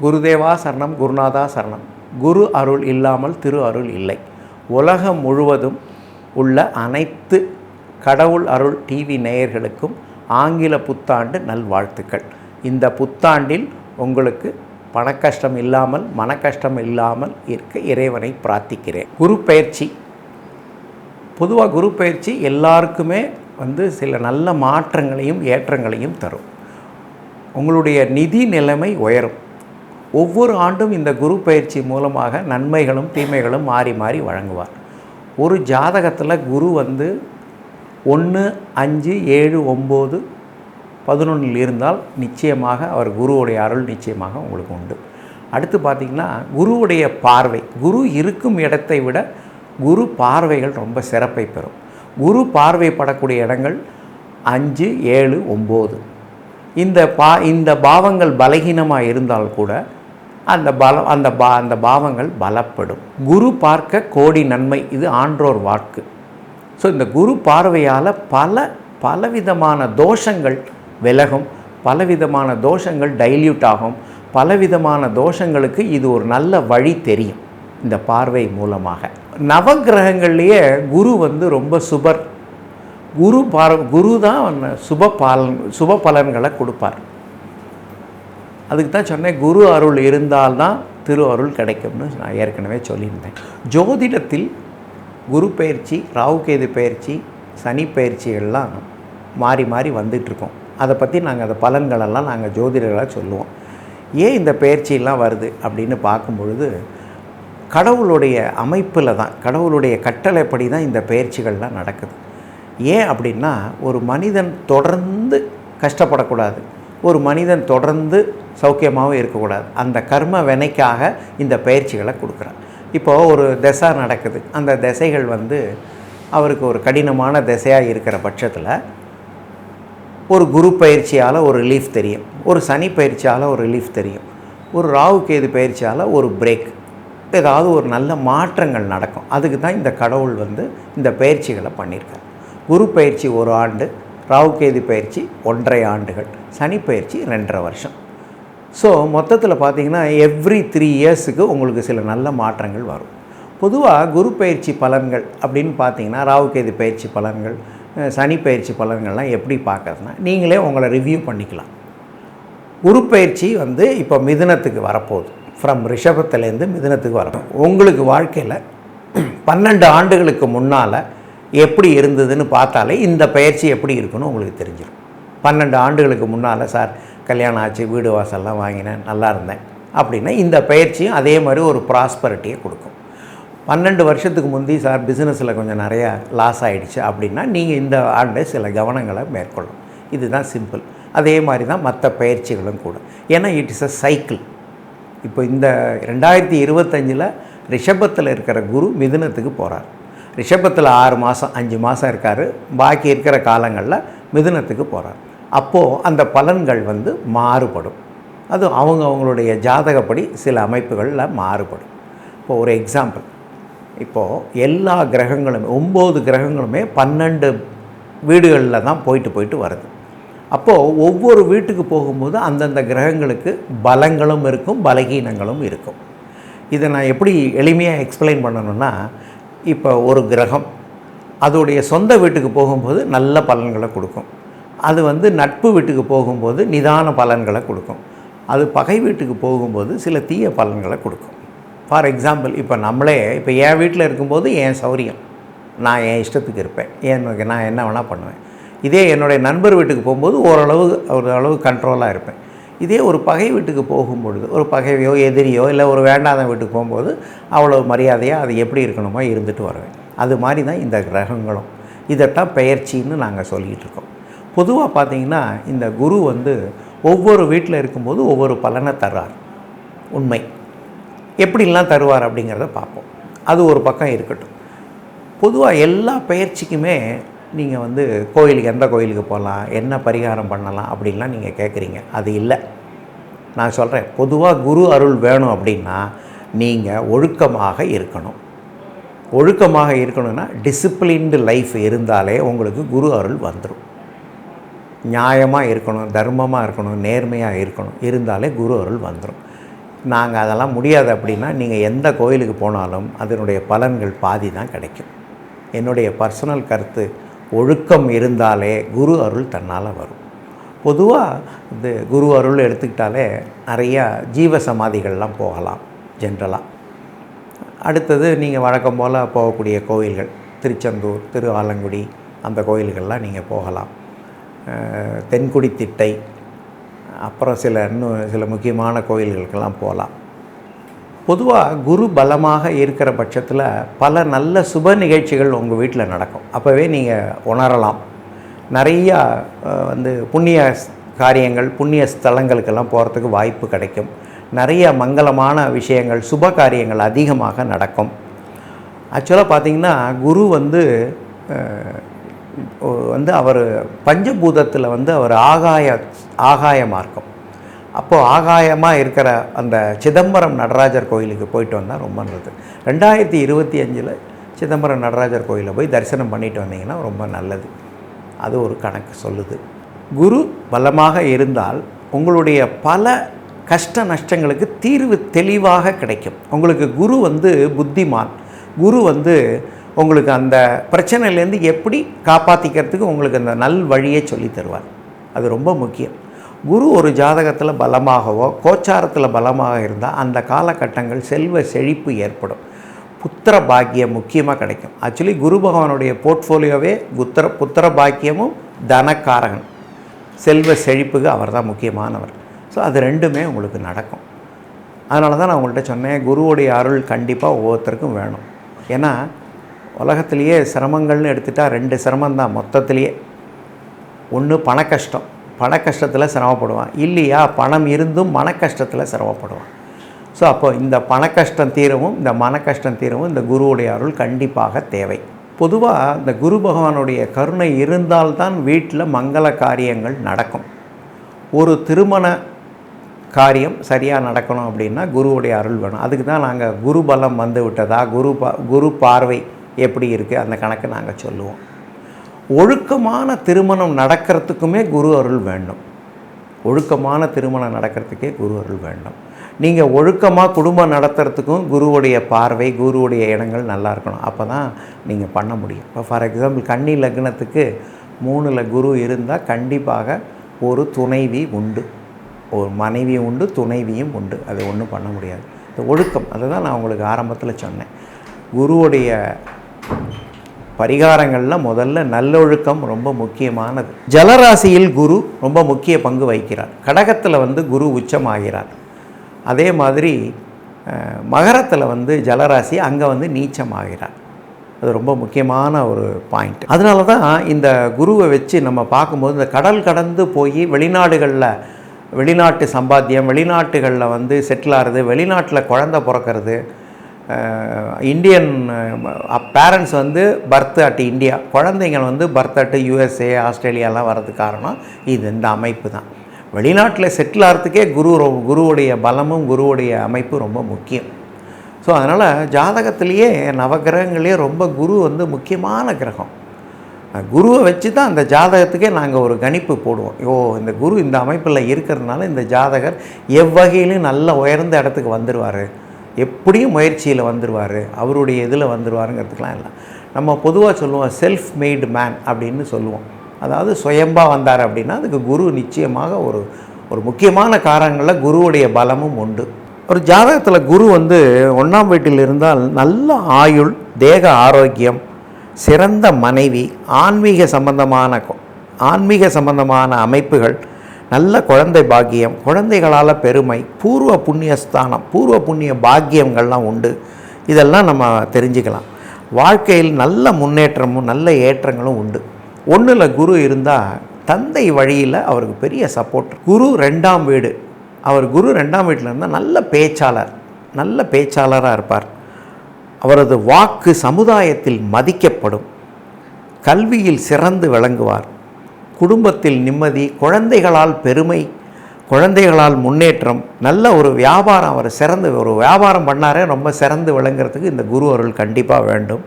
குருதேவா சரணம், குருநாதா சரணம். குரு அருள் இல்லாமல் திரு அருள் இல்லை. உலகம் முழுவதும் உள்ள அனைத்து கடவுள் அருள் டிவி நேயர்களுக்கும் ஆங்கில புத்தாண்டு நல்வாழ்த்துக்கள். இந்த புத்தாண்டில் உங்களுக்கு பணக்கஷ்டம் இல்லாமல் மனக்கஷ்டம் இல்லாமல் இருக்க இறைவனை பிரார்த்திக்கிறேன். குரு பயிற்சி, பொதுவாக குரு பயிற்சி எல்லாருக்குமே சில நல்ல மாற்றங்களையும் ஏற்றங்களையும் தரும். உங்களுடைய நிதி நிலைமை உயரும். ஒவ்வொரு ஆண்டும் இந்த குரு பயிற்சி மூலமாக நன்மைகளும் தீமைகளும் மாறி மாறி வழங்குவார். ஒரு ஜாதகத்தில் குரு 1, 5, 7, 9, 11 இருந்தால் நிச்சயமாக அவர் குருவுடைய அருள் நிச்சயமாக உங்களுக்கு உண்டு. அடுத்து பார்த்திங்கன்னா குருவுடைய பார்வை, குரு இருக்கும் இடத்தை விட குரு பார்வைகள் ரொம்ப சிறப்பை பெறும். குரு பார்வைப்படக்கூடிய இடங்கள் 5, 7, 9. இந்த பாவங்கள் பலகீனமாக இருந்தால் கூட அந்த பாவங்கள் பலப்படும். குரு பார்க்க கோடி நன்மை, இது ஆன்றோர் வாக்கு. ஸோ இந்த குரு பார்வையால் பலவிதமான தோஷங்கள் விலகும், பலவிதமான தோஷங்கள் டைல்யூட் ஆகும், பலவிதமான தோஷங்களுக்கு இது ஒரு நல்ல வழி தெரியும் இந்த பார்வை மூலமாக. நவகிரகங்கள்லேயே குரு ரொம்ப சுபர். குரு தான் சுப பலன்களை கொடுப்பார். அதுக்கு தான் சொன்னேன், குரு அருள் இருந்தால்தான் திரு அருள் கிடைக்கும்னு நான் ஏற்கனவே சொல்லியிருந்தேன். ஜோதிடத்தில் குரு பயிற்சி, ராகுகேது பயிற்சி, சனி பயிற்சிகள்லாம் மாறி மாறி வந்துட்டுருக்கோம். அதை பற்றி நாங்கள் பலன்களெல்லாம் நாங்கள் ஜோதிடர்களாக சொல்லுவோம். ஏன் இந்த பயிற்சியெல்லாம் வருது அப்படின்னு பார்க்கும் பொழுது கடவுளுடைய அமைப்பில் தான், கடவுளுடைய கட்டளைப்படி தான் இந்த பயிற்சிகள்லாம் நடக்குது. ஏன் அப்படின்னா ஒரு மனிதன் தொடர்ந்து கஷ்டப்படக்கூடாது, ஒரு மனிதன் தொடர்ந்து சௌக்கியமாகவும் இருக்கக்கூடாது. அந்த கர்ம வினைக்காக இந்த பயிற்சிகளை கொடுக்குறான். இப்போது ஒரு திசை நடக்குது, அந்த திசைகள் அவருக்கு ஒரு கடினமான திசையாக இருக்கிற பட்சத்தில் ஒரு குரு பயிற்சியால் ஒரு ரிலீஃப் தெரியும், ஒரு சனி பயிற்சியால் ஒரு ரிலீஃப் தெரியும், ஒரு ராகுகேது பயிற்சியால் ஒரு பிரேக், ஏதாவது ஒரு நல்ல மாற்றங்கள் நடக்கும். அதுக்கு தான் இந்த கடவுள் இந்த பயிற்சிகளை பண்ணியிருக்கார். குரு பயிற்சி 1 ஆண்டு, ராகுகேது பயிற்சி 1.5 ஆண்டுகள், சனி பயிற்சி 2.5 வருஷம். ஸோ மொத்தத்தில் பார்த்திங்கன்னா எவ்ரி 3 இயர்ஸுக்கு உங்களுக்கு சில நல்ல மாற்றங்கள் வரும். பொதுவாக குரு பயிற்சி பலன்கள் அப்படின்னு பார்த்திங்கன்னா ராகுகேது பயிற்சி பலன்கள், சனி பயிற்சி பலன்கள்லாம் எப்படி பார்க்கறதுனா நீங்களே உங்களை ரிவ்யூ பண்ணிக்கலாம். குரு பயிற்சி இப்போ மிதுனத்துக்கு வரப்போகுது. ஃப்ரம் ரிஷபத்துலேருந்து மிதுனத்துக்கு வரப்போகுது. உங்களுக்கு வாழ்க்கையில் 12 ஆண்டுகளுக்கு முன்னால் எப்படி இருந்ததுன்னு பார்த்தாலே இந்த பயிற்சி எப்படி இருக்குன்னு உங்களுக்கு தெரிஞ்சிடும். 12 ஆண்டுகளுக்கு முன்னால் சார் கல்யாணம் ஆச்சு, வீடு வாசல்லாம் வாங்கினேன், நல்லா இருந்தேன் அப்படின்னா இந்த பயிற்சியும் அதே மாதிரி ஒரு ப்ராஸ்பரிட்டியை கொடுக்கும். 12 வருஷத்துக்கு முந்தி சார் பிஸ்னஸில் கொஞ்சம் நிறையா லாஸ் ஆகிடுச்சு அப்படின்னா நீங்கள் இந்த ஆண்டு சில கவனங்களை மேற்கொள்ளும். இதுதான் சிம்பிள். அதே மாதிரி தான் மற்ற பயிற்சிகளும் கூட. ஏன்னா இட் இஸ் அ சைக்கிள். இப்போ இந்த 2025 ரிஷபத்தில் இருக்கிற குரு மிதுனத்துக்கு போகிறார். ரிஷபத்தில் 6 மாதம் 5 மாதம் இருக்கார், பாக்கி இருக்கிற காலங்களில் மிதுனத்துக்கு போகிறார். அப்போது அந்த பலன்கள் மாறுபடும். அது அவங்களுடைய ஜாதகப்படி சில அமைப்புகளில் மாறுபடும். இப்போ ஒரு எக்ஸாம்பிள், இப்போது எல்லா கிரகங்களுமே 9 கிரகங்களுமே 12 வீடுகளில் தான் போயிட்டு வருது. அப்போது ஒவ்வொரு வீட்டுக்கு போகும்போது அந்தந்த கிரகங்களுக்கு பலங்களும் இருக்கும், பலகீனங்களும் இருக்கும். இதை நான் எப்படி எளிமையாக எக்ஸ்பிளைன் பண்ணணுன்னா, இப்போ ஒரு கிரகம் அதோடைய சொந்த வீட்டுக்கு போகும்போது நல்ல பலன்களை கொடுக்கும். அது நட்பு வீட்டுக்கு போகும்போது நிதான பலன்களை கொடுக்கும். அது பகை வீட்டுக்கு போகும்போது சில தீய பலன்களை கொடுக்கும். ஃபார் எக்ஸாம்பிள், இப்போ இப்போ என் வீட்டில் இருக்கும்போது என் சௌரியம், நான் என் இஷ்டத்துக்கு இருப்பேன், நான் என்ன வேணால் பண்ணுவேன். இதே என்னுடைய நண்பர் வீட்டுக்கு போகும்போது ஓரளவு கண்ட்ரோலாக இருப்பேன். இதே ஒரு பகை வீட்டுக்கு போகும்பொழுது, ஒரு பகைவையோ எதிரியோ இல்லை ஒரு வேண்டாத வீட்டுக்கு போகும்போது அவ்வளோ மரியாதையாக அது எப்படி இருக்கணுமோ இருந்துட்டு வருவேன். அது மாதிரி தான் இந்த கிரகங்களும். இதைத்தான் பெயர்ச்சின்னு நாங்கள் சொல்லிகிட்டு இருக்கோம். பொதுவாக பார்த்திங்கன்னா இந்த குரு ஒவ்வொரு வீட்டில் இருக்கும்போது ஒவ்வொரு பலனை தர்றார். உண்மை எப்படிலாம் தருவார் அப்படிங்கிறத பார்ப்போம். அது ஒரு பக்கம் இருக்கட்டும். பொதுவாக எல்லா பயிற்சிக்குமே நீங்கள் கோயிலுக்கு, எந்த கோயிலுக்கு போகலாம், என்ன பரிகாரம் பண்ணலாம் அப்படின்லாம் நீங்கள் கேட்குறீங்க. அது இல்லை. நான் சொல்கிறேன், பொதுவாக குரு அருள் வேணும் அப்படின்னா நீங்கள் ஒழுக்கமாக இருக்கணும். ஒழுக்கமாக இருக்கணும்னா டிசிப்ளின்டு லைஃப் இருந்தாலே உங்களுக்கு குரு அருள் வந்துடும். நியாயமாக இருக்கணும், தர்மமாக இருக்கணும், நேர்மையாக இருக்கணும், இருந்தாலே குரு அருள் வந்துடும். நாங்கள் அதெல்லாம் முடியாது அப்படின்னா நீங்கள் எந்த கோயிலுக்கு போனாலும் அதனுடைய பலன்கள் பாதி தான் கிடைக்கும். என்னுடைய பர்சனல் கருத்து, ஒழுக்கம் இருந்தாலே குரு அருள் தன்னால் வரும். பொதுவாக இந்த குரு அருள் எடுத்துக்கிட்டாலே நிறையா ஜீவ சமாதிகள்லாம் போகலாம் ஜென்ரலாக. அடுத்தது நீங்கள் வழக்கம் போல் போகக்கூடிய கோயில்கள், திருச்செந்தூர், திரு ஆலங்குடி, அந்த கோயில்கள்லாம் நீங்கள் போகலாம். தென்குடி திட்டை, அப்புறம் இன்னும் சில முக்கியமான கோயில்களுக்கெல்லாம் போகலாம். பொதுவாக குரு பலமாக இருக்கிற பட்சத்தில் பல நல்ல சுப நிகழ்ச்சிகள் உங்கள் வீட்டில் நடக்கும். அப்போவே நீங்கள் உணரலாம். நிறையா புண்ணிய காரியங்கள், புண்ணிய ஸ்தலங்களுக்கெல்லாம் போகிறதுக்கு வாய்ப்பு கிடைக்கும். நிறைய மங்களமான விஷயங்கள், சுப காரியங்கள் அதிகமாக நடக்கும். ஆக்சுவலாக பார்த்திங்கன்னா குரு அவர் பஞ்சபூதத்தில் அவர் ஆகாய மார்க்கம். அப்போது ஆகாயமாக இருக்கிற அந்த சிதம்பரம் நடராஜர் கோயிலுக்கு போயிட்டு வந்தால் ரொம்ப நல்லது. 2025 சிதம்பரம் நடராஜர் கோயிலில் போய் தரிசனம் பண்ணிட்டு வந்தீங்கன்னா ரொம்ப நல்லது. அது ஒரு கணக்கு சொல்லுது. குரு பலமாக இருந்தால் உங்களுடைய பல கஷ்ட நஷ்டங்களுக்கு தீர்வு தெளிவாக கிடைக்கும். உங்களுக்கு குரு புத்திமான். குரு உங்களுக்கு அந்த பிரச்சனையிலேருந்து எப்படி காப்பாற்றிக்கிறதுக்கு உங்களுக்கு அந்த நல் வழியை சொல்லி தருவார். அது ரொம்ப முக்கியம். குரு ஒரு ஜாதகத்தில் பலமாகவோ கோச்சாரத்தில் பலமாக இருந்தால் அந்த காலகட்டங்கள் செல்வ செழிப்பு ஏற்படும். புத்திர பாக்கியம் முக்கியமாக கிடைக்கும். ஆக்சுவலி குரு பகவானுடைய போர்ட்ஃபோலியோவே புத்திர பாக்கியமும் தனக்காரகன், செல்வ செழிப்புக்கு அவர் தான் முக்கியமானவர். ஸோ அது ரெண்டுமே உங்களுக்கு நடக்கும். அதனால தான் நான் உங்கள்கிட்ட சொன்னேன், குருவுடைய அருள் கண்டிப்பாக ஒவ்வொருத்தருக்கும் வேணும். ஏன்னா உலகத்திலேயே சிரமங்கள்னு எடுத்துட்டால் 2 சிரமந்தான் மொத்தத்திலேயே. ஒன்று பண கஷ்டம், பண கஷ்டத்தில் சிரமப்படுவான். இல்லையா, பணம் இருந்தும் மன கஷ்டத்தில் சிரமப்படுவான். ஸோ அப்போ இந்த பண கஷ்டம் தீரவும் இந்த மன கஷ்டம் தீரவும் இந்த குருவுடைய அருள் கண்டிப்பாக தேவை. பொதுவாக இந்த குரு பகவானுடைய கருணை இருந்தால்தான் வீட்டில் மங்கள காரியங்கள் நடக்கும். ஒரு திருமண காரியம் சரியாக நடக்கணும் அப்படின்னா குருவுடைய அருள் வேணும். அதுக்கு தான் நாங்கள் குரு பலம் வந்து விட்டதா, குரு பார்வை எப்படி இருக்குது அந்த கணக்கு நாங்கள் சொல்லுவோம். ஒழுக்கமான திருமணம் நடக்கிறதுக்குமே குரு அருள் வேண்டும். ஒழுக்கமான திருமணம் நடக்கிறதுக்கே குரு அருள் வேண்டும். நீங்கள் ஒழுக்கமாக குடும்பம் நடத்துறதுக்கும் குருவுடைய பார்வை, குருவுடைய இடங்கள் நல்லா இருக்கணும். அப்போ தான் நீங்கள் பண்ண முடியும். இப்போ ஃபார் எக்ஸாம்பிள் கன்னி லக்னத்துக்கு 3ல் குரு இருந்தால் கண்டிப்பாக ஒரு துணைவி உண்டு, ஒரு மனைவி உண்டு, துணைவியும் உண்டு. அது ஒன்றும் பண்ண முடியாது. இந்த ஒழுக்கம், அதை தான் நான் உங்களுக்கு ஆரம்பத்தில் சொன்னேன். குருவுடைய பரிகாரங்களில் முதல்ல நல்லொழுக்கம் ரொம்ப முக்கியமானது. ஜலராசியில் குரு ரொம்ப முக்கிய பங்கு வகிக்கிறார். கடகத்தில் குரு உச்சமாகிறார். அதே மாதிரி மகரத்தில் ஜலராசி அங்கே நீச்சமாகிறார். அது ரொம்ப முக்கியமான ஒரு பாயிண்ட். அதனால தான் இந்த குருவை வச்சு நம்ம பார்க்கும்போது இந்த கடல் கடந்து போய் வெளிநாட்டு சம்பாத்தியம், வெளிநாட்டுகளில் செட்டில் ஆகிறது, வெளிநாட்டில் குழந்தை பிறக்கிறது, Indian parents birth at India, குழந்தைங்கள் பர்த் அட் USA, ஆஸ்திரேலியாலாம் வர்றதுக்கு காரணம் இந்த அமைப்பு தான். வெளிநாட்டில் செட்டில் ஆகிறதுக்கே குருவுடைய பலமும் குருவுடைய அமைப்பு ரொம்ப முக்கியம். ஸோ அதனால் ஜாதகத்திலேயே நவகிரகங்களே ரொம்ப குரு முக்கியமான கிரகம். குருவை வச்சு தான் அந்த ஜாதகத்துக்கே நாங்கள் ஒரு கணிப்பு போடுவோம். இந்த குரு இந்த அமைப்பில் இருக்கிறதுனால இந்த ஜாதகர் எவ்வகையிலும் நல்ல உயர்ந்த இடத்துக்கு வந்துடுவார், எப்படியும் முயற்சியில் வந்துடுவார், அவருடைய இதில் வந்துடுவாருங்கிறதுக்கெலாம் இல்லை. நம்ம பொதுவாக சொல்லுவோம் செல்ஃப் மேய்டு மேன் அப்படின்னு சொல்லுவோம். அதாவது சுயம்பா வந்தார் அப்படின்னா அதுக்கு குரு நிச்சயமாக ஒரு முக்கியமான காரணங்களில் குருவுடைய பலமும் உண்டு. ஒரு ஜாதகத்தில் குரு 1ஆம் வீட்டில் இருந்தால் நல்ல ஆயுள், தேக ஆரோக்கியம், சிறந்த மனைவி, ஆன்மீக சம்பந்தமான அமைப்புகள், நல்ல குழந்தை பாக்கியம், குழந்தைகளால் பெருமை, பூர்வ புண்ணியஸ்தானம், பூர்வ புண்ணிய பாக்கியங்கள்லாம் உண்டு. இதெல்லாம் நம்ம தெரிஞ்சுக்கலாம். வாழ்க்கையில் நல்ல முன்னேற்றமும் நல்ல ஏற்றங்களும் உண்டு. 1ல் குரு இருந்தால் தந்தை வழியில் அவருக்கு பெரிய சப்போர்ட். குரு 2ஆம் வீடு, அவர் குரு 2ஆம் வீட்டில் இருந்தால் நல்ல பேச்சாளராக இருப்பார். அவரது வாக்கு சமுதாயத்தில் மதிக்கப்படும். கல்வியில் சிறந்து விளங்குவார். குடும்பத்தில் நிம்மதி, குழந்தைகளால் பெருமை, குழந்தைகளால் முன்னேற்றம், நல்ல ஒரு வியாபாரம். அவர் ஒரு வியாபாரம் பண்ணாரே ரொம்ப சிறந்து விளங்குறதுக்கு இந்த குரு அருள் கண்டிப்பாக வேண்டும்.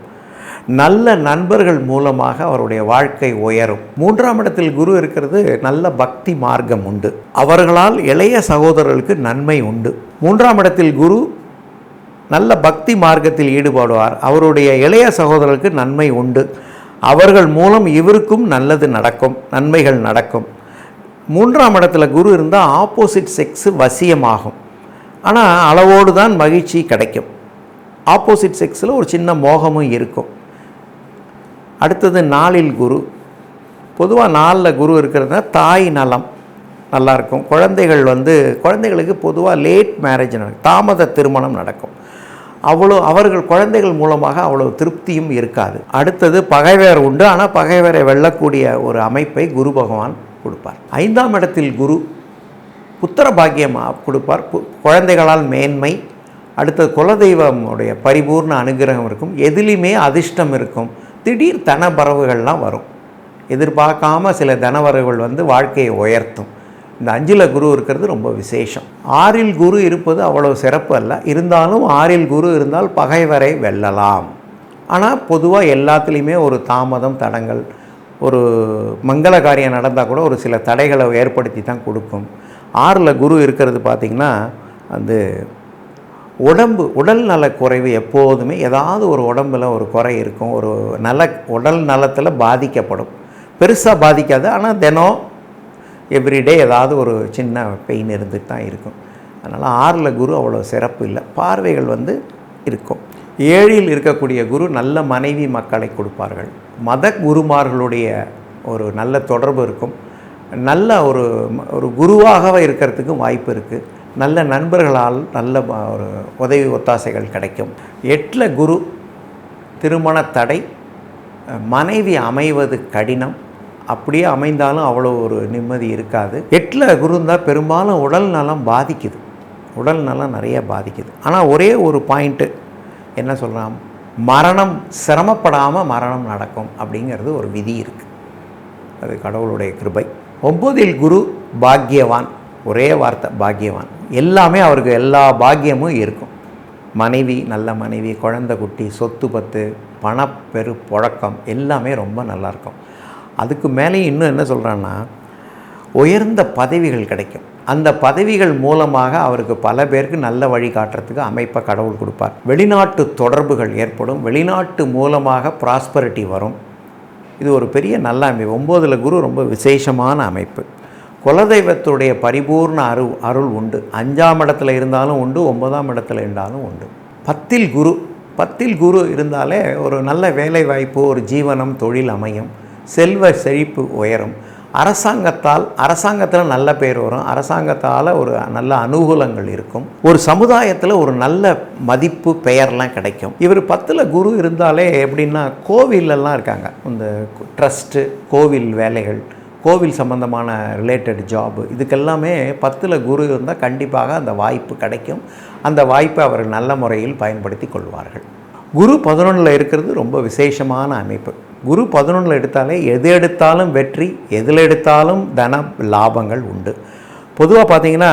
நல்ல நண்பர்கள் மூலமாக அவருடைய வாழ்க்கை உயரும். 3ஆம் இடத்தில் குரு இருக்கிறது, நல்ல பக்தி மார்க்கம் உண்டு. அவர்களால் இளைய சகோதரர்களுக்கு நன்மை உண்டு. 3ஆம் இடத்தில் குரு நல்ல பக்தி மார்க்கத்தில் ஈடுபடுவார். அவருடைய இளைய சகோதரர்களுக்கு நன்மை உண்டு. அவர்கள் மூலம் இவருக்கும் நல்லது நடக்கும், நன்மைகள் நடக்கும். 3ஆம் இடத்துல குரு இருந்தால் ஆப்போசிட் செக்ஸு வசியமாகும். ஆனால் அளவோடு தான் மகிழ்ச்சி கிடைக்கும். ஆப்போசிட் செக்ஸில் ஒரு சின்ன மோகமும் இருக்கும். அடுத்தது 4இல் குரு. பொதுவாக 4இல் குரு இருக்கிறதுனா தாய் நலம் நல்லாயிருக்கும். குழந்தைகளுக்கு பொதுவாக லேட் மேரேஜ் நடக்கும், தாமத திருமணம் நடக்கும். அவர்கள் குழந்தைகள் மூலமாக அவ்வளோ திருப்தியும் இருக்காது. அடுத்தது பகைவர் உண்டு. ஆனால் பகைவரை வெல்லக்கூடிய ஒரு அமைப்பை குரு பகவான் கொடுப்பார். 5ஆம் இடத்தில் குரு புத்திர பாக்கியம் கொடுப்பார். குழந்தைகளால் மேன்மை. அடுத்தது குலதெய்வமுடைய பரிபூர்ண அனுகிரகம் இருக்கும். எதிலுமே அதிர்ஷ்டம் இருக்கும். திடீர் தனவரவுகள்லாம் வரும். எதிர்பார்க்காம சில தனவரவுகள் வாழ்க்கையை உயர்த்தும். இந்த 5இல் குரு இருக்கிறது ரொம்ப விசேஷம். 6இல் குரு இருப்பது அவ்வளோ சிறப்பு அல்ல. இருந்தாலும் 6இல் குரு இருந்தால் பகைவரை வெல்லலாம். ஆனால் பொதுவாக எல்லாத்துலேயுமே ஒரு தாமதம், தடங்கள், ஒரு மங்கள காரியம் நடந்தால் கூட ஒரு சில தடைகளை ஏற்படுத்தி தான் கொடுக்கும். 6இல் குரு இருக்கிறது பார்த்திங்கன்னா உடல் நல குறைவு எப்போதுமே ஏதாவது ஒரு உடம்பில் ஒரு குறை இருக்கும். ஒரு உடல் நலத்தில் பாதிக்கப்படும். பெருசாக பாதிக்காது, ஆனால் தினம் எவ்ரிடே ஏதாவது ஒரு சின்ன பெயின் இருந்துட்டு தான் இருக்கும். அதனால் 6இல் குரு அவ்வளோ சிறப்பு இல்லை. பார்வைகள் இருக்கும். 7இல் இருக்கக்கூடிய குரு நல்ல மனைவி மக்களை கொடுப்பார்கள். மத குருமார்களுடைய ஒரு நல்ல தொடர்பு இருக்கும். நல்ல ஒரு குருவாகவே இருக்கிறதுக்கும் வாய்ப்பு இருக்குது. நல்ல நண்பர்களால் நல்ல ஒரு உதவி ஒத்தாசைகள் கிடைக்கும். 8இல் குரு திருமண தடை, மனைவி அமைவது கடினம். அப்படியே அமைந்தாலும் அவ்வளோ ஒரு நிம்மதி இருக்காது. 8இல் குரு இருந்தால் பெரும்பாலும் உடல் நலம் பாதிக்குது. உடல் நலம் நிறைய பாதிக்குது. ஆனால் ஒரே ஒரு பாயிண்ட்டு என்ன சொல்கிறான், மரணம் சிரமப்படாமல் மரணம் நடக்கும் அப்படிங்கிறது ஒரு விதி இருக்குது. அது கடவுளுடைய கிருபை. 9இல் குரு பாக்கியவான். ஒரே வார்த்தை பாக்கியவான். எல்லாமே அவருக்கு எல்லா பாக்கியமும் இருக்கும். மனைவி, நல்ல மனைவி, குழந்தை குட்டி, சொத்து பத்து, பணப்பெரு புழக்கம் எல்லாமே ரொம்ப நல்லாயிருக்கும். அதுக்கு மேலே இன்னும் என்ன சொல்கிறான்னா, உயர்ந்த பதவிகள் கிடைக்கும். அந்த பதவிகள் மூலமாக அவருக்கு பல பேருக்கு நல்ல வழி காட்டுறதுக்கு அமைப்பை கடவுள் கொடுப்பார். வெளிநாட்டு தொடர்புகள் ஏற்படும். வெளிநாட்டு மூலமாக ப்ராஸ்பரிட்டி வரும். இது ஒரு பெரிய நல்ல அமைப்பு. 9இல் குரு ரொம்ப விசேஷமான அமைப்பு. குலதெய்வத்துடைய பரிபூர்ண அருள் உண்டு. 5ஆம் இடத்துல இருந்தாலும் உண்டு, 9ஆம் இடத்துல இருந்தாலும் உண்டு. 10இல் குரு இருந்தாலே ஒரு நல்ல வேலை வாய்ப்பு, ஒரு ஜீவனம், தொழில் அமையும். செல்வ செழிப்பு உயரும். அரசாங்கத்தில் நல்ல பேர் வரும். அரசாங்கத்தால் ஒரு நல்ல அனுகூலங்கள் இருக்கும். ஒரு சமுதாயத்தில் ஒரு நல்ல மதிப்பு, பெயர்லாம் கிடைக்கும். இவர் 10இல் குரு இருந்தாலே எப்படின்னா, கோவிலெல்லாம் இருக்காங்க, இந்த ட்ரஸ்ட்டு, கோவில் வேலைகள், கோவில் சம்பந்தமான ரிலேட்டட் ஜாபு, இதுக்கெல்லாமே 10இல் குரு இருந்தால் கண்டிப்பாக அந்த வாய்ப்பு கிடைக்கும். அந்த வாய்ப்பை அவர் நல்ல முறையில் பயன்படுத்தி கொள்வார்கள். குரு 11இல் இருக்கிறது ரொம்ப விசேஷமான அமைப்பு. குரு 11இல் எடுத்தாலே எது எடுத்தாலும் வெற்றி, எதில் எடுத்தாலும் தன லாபங்கள் உண்டு. பொதுவாக பார்த்திங்கன்னா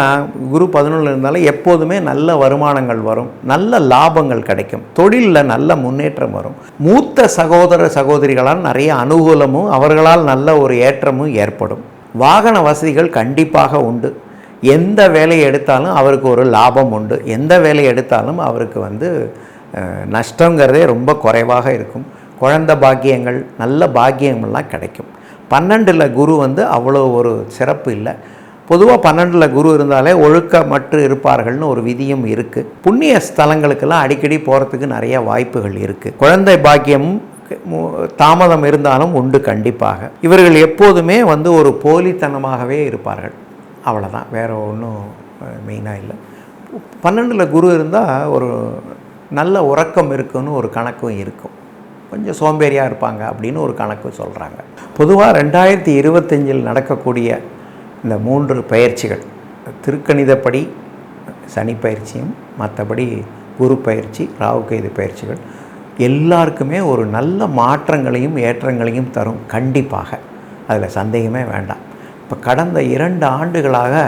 குரு 11இல் இருந்தாலே எப்போதுமே நல்ல வருமானங்கள் வரும், நல்ல லாபங்கள் கிடைக்கும், தொழிலில் நல்ல முன்னேற்றம் வரும். மூத்த சகோதர சகோதரிகளால் நிறைய அனுகூலமும் அவர்களால் நல்ல ஒரு ஏற்றமும் ஏற்படும். வாகன வசதிகள் கண்டிப்பாக உண்டு. எந்த வேலையை எடுத்தாலும் அவருக்கு ஒரு லாபம் உண்டு. எந்த வேலையை எடுத்தாலும் அவருக்கு நஷ்டங்கிறதே ரொம்ப குறைவாக இருக்கும். குழந்தை பாக்கியங்கள், நல்ல பாக்கியங்கள்லாம் கிடைக்கும். 12இல் குரு அவ்வளோ ஒரு சிறப்பு இல்லை. பொதுவாக 12இல் குரு இருந்தாலே ஒழுக்கமற்று இருப்பார்கள்னு ஒரு விதியும் இருக்குது. புண்ணிய ஸ்தலங்களுக்கெல்லாம் அடிக்கடி போகிறதுக்கு நிறைய வாய்ப்புகள் இருக்குது. குழந்தை பாக்கியமும் தாமதம் இருந்தாலும் உண்டு கண்டிப்பாக. இவர்கள் எப்போதுமே ஒரு போலித்தனமாகவே இருப்பார்கள். அவ்வளோதான், வேறு ஒன்றும் மெயினாக இல்லை. 12இல் குரு இருந்தால் ஒரு நல்ல உறக்கம் இருக்குன்னு ஒரு கணக்கும் இருக்கும். கொஞ்சம் சோம்பேறியாக இருப்பாங்க அப்படின்னு ஒரு கணக்கு சொல்கிறாங்க. பொதுவாக 2025இல் நடக்கக்கூடிய இந்த 3 பயிற்சிகள், திருக்கணிதப்படி சனி பயிற்சியும், மற்றபடி குரு பயிற்சி, ராகுகேது பயிற்சிகள் எல்லாருக்குமே ஒரு நல்ல மாற்றங்களையும் ஏற்றங்களையும் தரும் கண்டிப்பாக. அதில் சந்தேகமே வேண்டாம். இப்போ கடந்த 2 ஆண்டுகளாக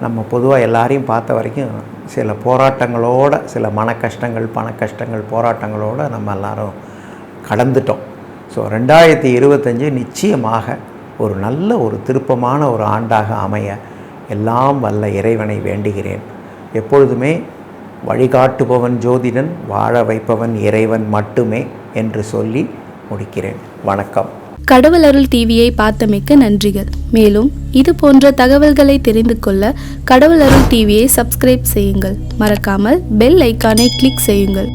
நம்ம பொதுவாக எல்லாரையும் பார்த்த வரைக்கும் சில போராட்டங்களோட, சில மன கஷ்டங்கள், பண கஷ்டங்கள், போராட்டங்களோடு நம்ம எல்லோரும் கடந்துட்டோம். ஸோ 2025 நிச்சயமாக ஒரு நல்ல ஒரு திருப்பமான ஒரு ஆண்டாக அமைய எல்லாம் வல்ல இறைவனை வேண்டுகிறேன். எப்பொழுதுமே வழிகாட்டுபவன் ஜோதிடன், வாழ வைப்பவன் இறைவன் மட்டுமே என்று சொல்லி முடிக்கிறேன். வணக்கம். கடவுள் அருள் டிவியை பார்த்தமைக்கு நன்றிகள். மேலும் இது போன்ற தகவல்களை தெரிந்து கொள்ள கடவுள் அருள் டிவியை சப்ஸ்கிரைப் செய்யுங்கள். மறக்காமல் பெல் ஐக்கானை கிளிக் செய்யுங்கள்.